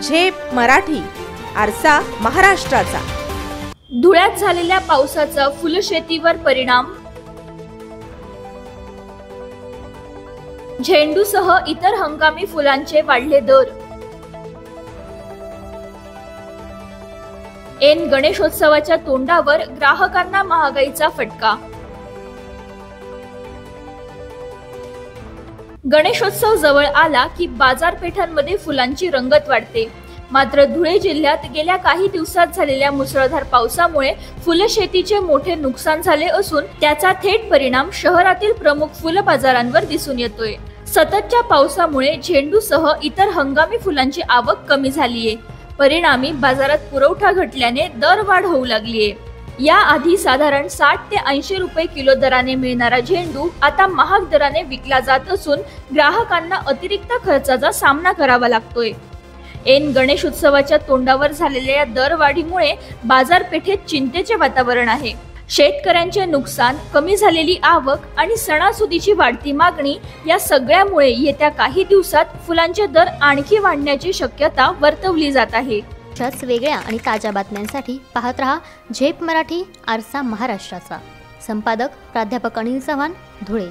झेप मराठी, आरसा महाराष्ट्राचा। धुळ्यात झालेल्या पावसाचा फुलशेतीवर परिणाम, झेंडूसह इतर हंगामी फुलांचे वाढले दर। ऐन गणेशोत्सवाच्या तोंडावर ग्राहकांना महागाईचा फटका। गणेशोत्सव जवळ आला की बाजारपेठांमध्ये फुलांची रंगत वाढते। मात्र धुळे जिल्ह्यात गेल्या काही दिवसात झालेल्या मुसळधार पावसामुळे फुलशेतीचे मोठे नुकसान झाले असून त्याचा थेट परिणाम शहरातील प्रमुख फुल बाजारांवर दिसून येतोय। सततच्या पावसामुळे झेंडूसह इतर हंगामी फुलांची आवक कमी झालीये। परिणामी बाजारात पुरवठा घटल्याने दरवाढ होऊ लागलीये। याआधी साधारण 60 ते 80 रुपये किलो दराने मिळणारा झेंडू आता महाग दराने विकला जात असून ग्राहकांना अतिरिक्त खर्चाचा सामना करावा लागतोय। ऐन गणेश उत्सवाच्या तोंडावर झालेल्या या दरवाढीमुळे बाजारपेठेत चिंतेचे वातावरण आहे। शेतकऱ्यांचे नुकसान, कमी झालेली आवक आणि सणासुदीची वाढती मागणी या सगळ्यामुळे येत्या काही दिवसात फुलांचे दर आणखी वाढण्याची शक्यता वर्तवली जात आहे। अशाच वेगळ्या आणि ताज्या बातम्यांसाठी पाहत रहा झेप मराठी, आरसा महाराष्ट्राचा। संपादक प्राध्यापक अनिल चव्हाण, धुळे।